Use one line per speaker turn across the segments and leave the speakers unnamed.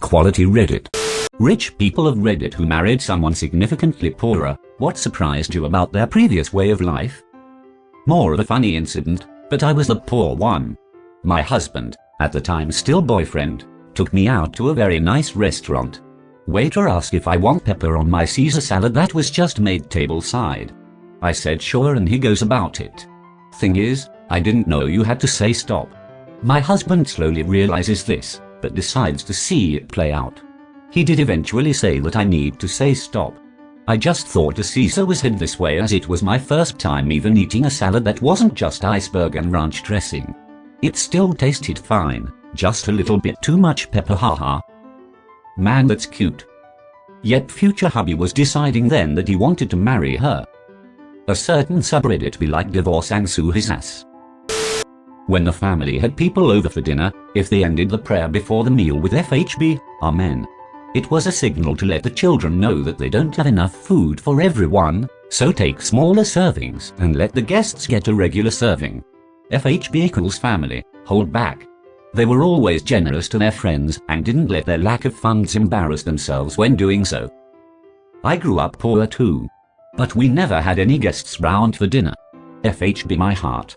quality Reddit. Rich people of Reddit who married someone significantly poorer, what surprised you about their previous way of life? More of a funny incident, but I was the poor one. My husband, at the time still boyfriend, took me out to a very nice restaurant. Waiter asked if I want pepper on my Caesar salad that was just made table side. I said sure and he goes about it. Thing is, I didn't know you had to say stop. My husband slowly realizes this, but decides to see it play out. He did eventually say that I need to say stop. I just thought a Caesar was hid this way as it was my first time even eating a salad that wasn't just iceberg and ranch dressing. It still tasted fine, just a little bit too much pepper, haha. Man, that's cute. Yet future hubby was deciding then that he wanted to marry her. A certain subreddit be like divorce and sue his ass. When the family had people over for dinner, if they ended the prayer before the meal with FHB, Amen. It was a signal to let the children know that they don't have enough food for everyone, so take smaller servings and let the guests get a regular serving. FHB equals family, hold back. They were always generous to their friends and didn't let their lack of funds embarrass themselves when doing so. I grew up poor too. But we never had any guests round for dinner. FHB my heart.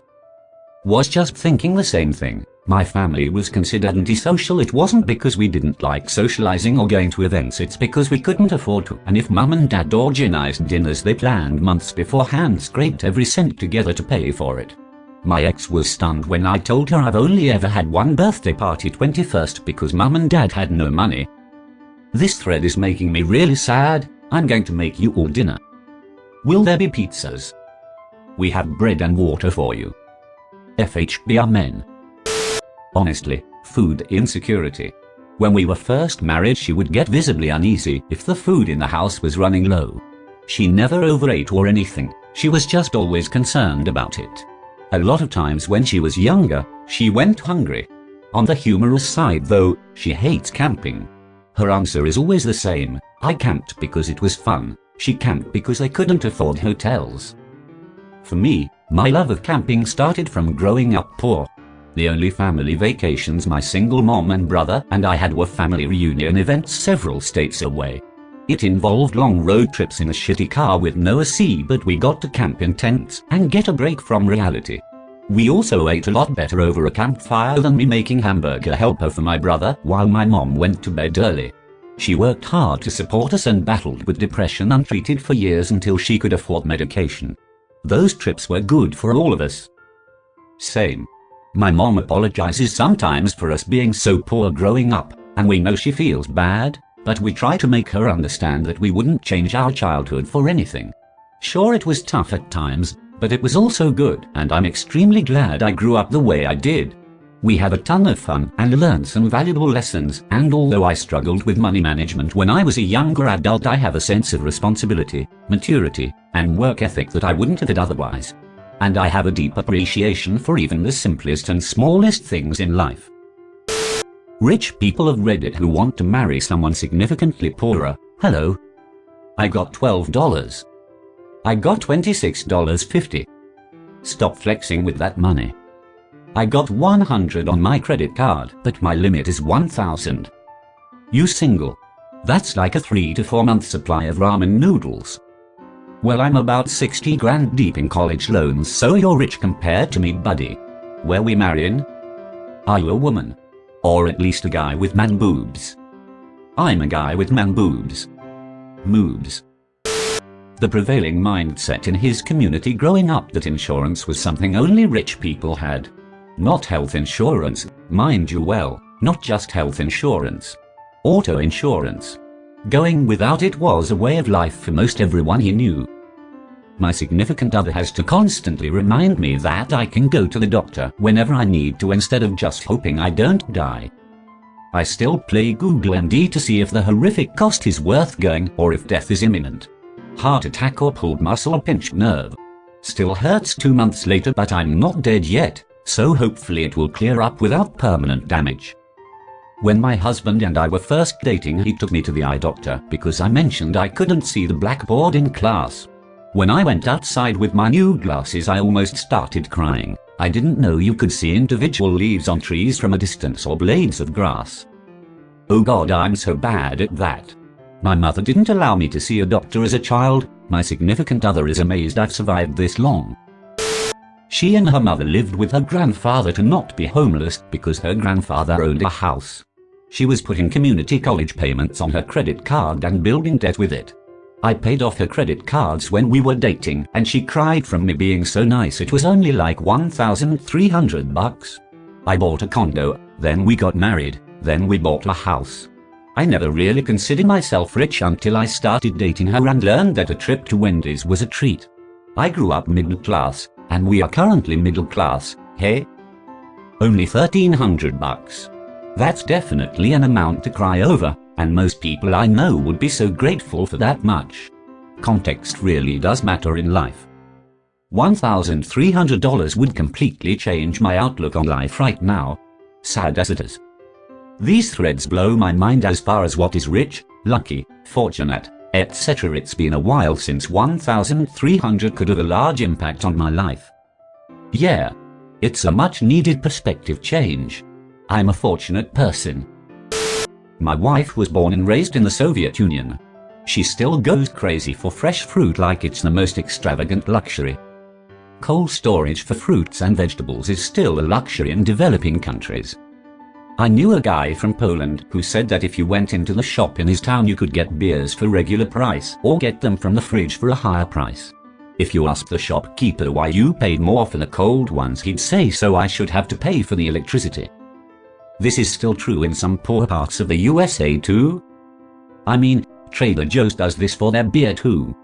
Was just thinking the same thing. My family was considered antisocial. It wasn't because we didn't like socializing or going to events, it's because we couldn't afford to. And if mum and dad organized dinners they planned months beforehand, scraped every cent together to pay for it. My ex was stunned when I told her I've only ever had one birthday party, 21st, because mum and dad had no money. This thread is making me really sad. I'm going to make you all dinner. Will there be pizzas? We have bread and water for you. FHB Amen. Honestly, food insecurity. When we were first married she would get visibly uneasy if the food in the house was running low. She never overate or anything, she was just always concerned about it. A lot of times when she was younger, she went hungry. On the humorous side though, she hates camping. Her answer is always the same: I camped because it was fun. She camped because they couldn't afford hotels. For me, my love of camping started from growing up poor. The only family vacations my single mom and brother and I had were family reunion events several states away. It involved long road trips in a shitty car with no AC, but we got to camp in tents and get a break from reality. We also ate a lot better over a campfire than me making hamburger helper for my brother while my mom went to bed early. She worked hard to support us and battled with depression untreated for years until she could afford medication. Those trips were good for all of us. Same. My mom apologizes sometimes for us being so poor growing up, and we know she feels bad, but we try to make her understand that we wouldn't change our childhood for anything. Sure, it was tough at times, but it was also good, and I'm extremely glad I grew up the way I did. We had a ton of fun and learned some valuable lessons, and although I struggled with money management when I was a younger adult, I have a sense of responsibility, maturity, and work ethic that I wouldn't have had otherwise. And I have a deep appreciation for even the simplest and smallest things in life. Rich people of Reddit who want to marry someone significantly poorer. Hello. I got $12. I got $26.50. Stop flexing with that money. I got $100 on my credit card, but my limit is $1,000. You single? That's like a 3 to 4 month supply of ramen noodles. Well, I'm about 60 grand deep in college loans, so you're rich compared to me, buddy. Where we marrying? Are you a woman? Or at least a guy with man boobs? I'm a guy with man boobs. Moobs. The prevailing mindset in his community growing up that insurance was something only rich people had. Not health insurance, mind you well, not just health insurance. Auto insurance. Going without it was a way of life for most everyone he knew. My significant other has to constantly remind me that I can go to the doctor whenever I need to instead of just hoping I don't die. I still play Google MD to see if the horrific cost is worth going or if death is imminent. Heart attack or pulled muscle or pinched nerve. Still hurts 2 months later, but I'm not dead yet, so hopefully it will clear up without permanent damage. When my husband and I were first dating, he took me to the eye doctor because I mentioned I couldn't see the blackboard in class. When I went outside with my new glasses, I almost started crying. I didn't know you could see individual leaves on trees from a distance or blades of grass. Oh God, I'm so bad at that. My mother didn't allow me to see a doctor as a child. My significant other is amazed I've survived this long. She and her mother lived with her grandfather to not be homeless because her grandfather owned a house. She was putting community college payments on her credit card and building debt with it. I paid off her credit cards when we were dating, and she cried from me being so nice. It was only like $1,300. I bought a condo, then we got married, then we bought a house. I never really considered myself rich until I started dating her and learned that a trip to Wendy's was a treat. I grew up middle class, and we are currently middle class, hey? Only $1,300. That's definitely an amount to cry over, and most people I know would be so grateful for that much. Context really does matter in life. $1,300 would completely change my outlook on life right now, sad as it is. These threads blow my mind as far as what is rich, lucky, fortunate, etc. It's been a while since 1,300 could have a large impact on my life. Yeah, it's a much needed perspective change. I'm a fortunate person. My wife was born and raised in the Soviet Union. She still goes crazy for fresh fruit like it's the most extravagant luxury. Cold storage for fruits and vegetables is still a luxury in developing countries. I knew a guy from Poland who said that if you went into the shop in his town you could get beers for regular price or get them from the fridge for a higher price. If you asked the shopkeeper why you paid more for the cold ones, he'd say, so I should have to pay for the electricity. This is still true in some poor parts of the USA too. I mean, Trader Joe's does this for their beer too.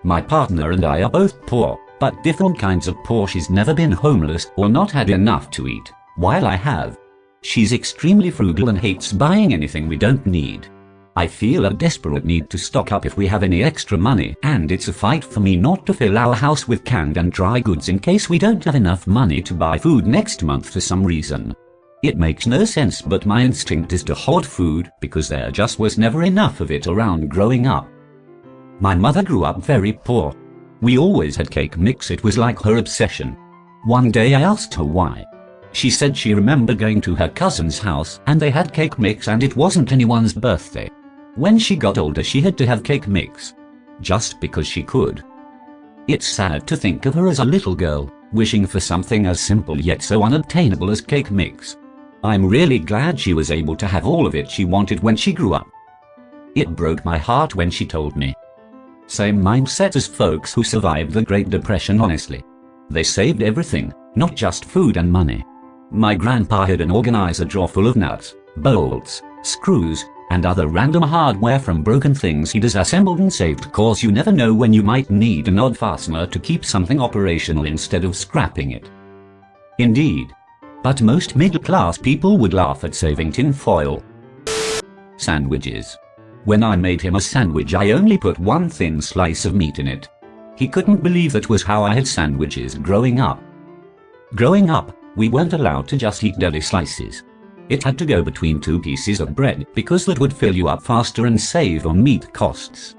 My partner and I are both poor, but different kinds of poor. She's never been homeless or not had enough to eat, while I have. She's extremely frugal and hates buying anything we don't need. I feel a desperate need to stock up if we have any extra money, and it's a fight for me not to fill our house with canned and dry goods in case we don't have enough money to buy food next month for some reason. It makes no sense, but my instinct is to hoard food because there just was never enough of it around growing up. My mother grew up very poor. We always had cake mix, it was like her obsession. One day I asked her why. She said she remembered going to her cousin's house and they had cake mix and it wasn't anyone's birthday. When she got older she had to have cake mix. Just because she could. It's sad to think of her as a little girl, wishing for something as simple yet so unobtainable as cake mix. I'm really glad she was able to have all of it she wanted when she grew up. It broke my heart when she told me. Same mindset as folks who survived the Great Depression, honestly. They saved everything, not just food and money. My grandpa had an organizer drawer full of nuts, bolts, screws, and other random hardware from broken things he disassembled and saved, cause you never know when you might need an odd fastener to keep something operational instead of scrapping it. Indeed. But most middle-class people would laugh at saving tin foil. Sandwiches. When I made him a sandwich I only put one thin slice of meat in it. He couldn't believe that was how I had sandwiches growing up. Growing up, we weren't allowed to just eat deli slices. It had to go between two pieces of bread because that would fill you up faster and save on meat costs.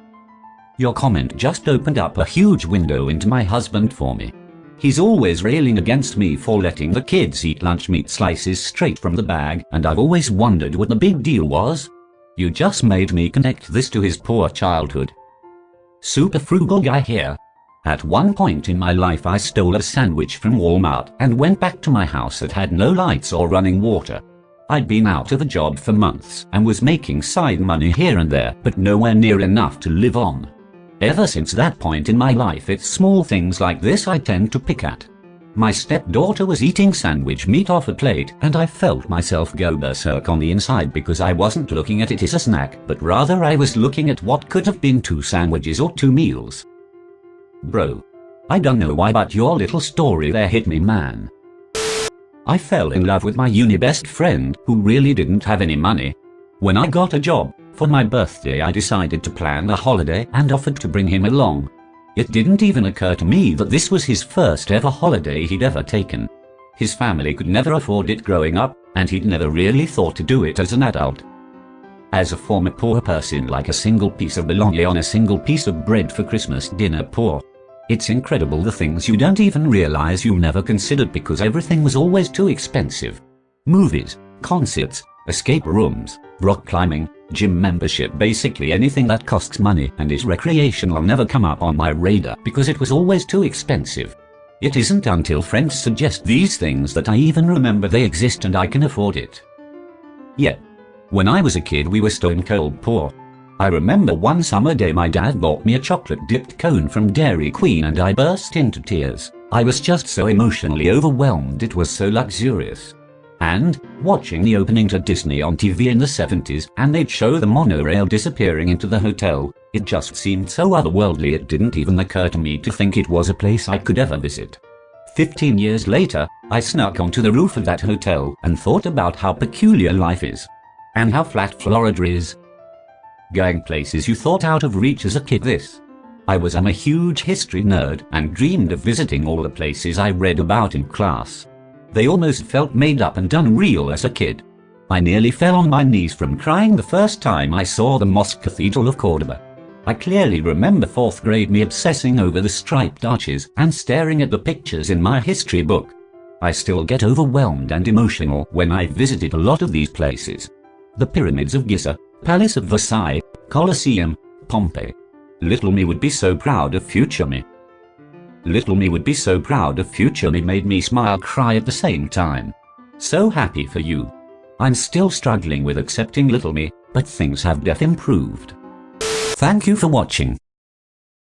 Your comment just opened up a huge window into my husband for me. He's always railing against me for letting the kids eat lunch meat slices straight from the bag, and I've always wondered what the big deal was. You just made me connect this to his poor childhood. Super frugal guy here. At one point in my life I stole a sandwich from Walmart and went back to my house that had no lights or running water. I'd been out of a job for months and was making side money here and there, but nowhere near enough to live on. Ever since that point in my life it's small things like this I tend to pick at. My stepdaughter was eating sandwich meat off a plate and I felt myself go berserk on the inside because I wasn't looking at it as a snack, but rather I was looking at what could have been 2 sandwiches or 2 meals. Bro. I don't know why, but your little story there hit me, man. I fell in love with my uni best friend who really didn't have any money. When I got a job, for my birthday I decided to plan a holiday and offered to bring him along. It didn't even occur to me that this was his first ever holiday he'd ever taken. His family could never afford it growing up, and he'd never really thought to do it as an adult. As a former poor person, like a single piece of bologna on a single piece of bread for Christmas dinner poor. It's incredible the things you don't even realize you never considered because everything was always too expensive. Movies, concerts, escape rooms, rock climbing, gym membership, basically anything that costs money and is recreational never come up on my radar because it was always too expensive. It isn't until friends suggest these things that I even remember they exist and I can afford it. Yet, when I was a kid we were stone cold poor. I remember one summer day my dad bought me a chocolate-dipped cone from Dairy Queen and I burst into tears. I was just so emotionally overwhelmed, it was so luxurious. And, watching the opening to Disney on TV in the 70s and they'd show the monorail disappearing into the hotel, it just seemed so otherworldly it didn't even occur to me to think it was a place I could ever visit. 15 years later, I snuck onto the roof of that hotel and thought about how peculiar life is. And how flat Florida is. Going places you thought out of reach as a kid. I'm a huge history nerd and dreamed of visiting all the places I read about in class. They almost felt made up and unreal as a kid. I nearly fell on my knees from crying the first time I saw the Mosque Cathedral of Cordoba. I clearly remember 4th grade me obsessing over the striped arches and staring at the pictures in my history book. I still get overwhelmed and emotional when I visited a lot of these places. The Pyramids of Giza, Palace of Versailles, Colosseum, Pompeii. Little me would be so proud of future me. Little me would be so proud of future me made me smile, cry at the same time. So happy for you. I'm still struggling with accepting little me, but things have improved. Thank you for watching.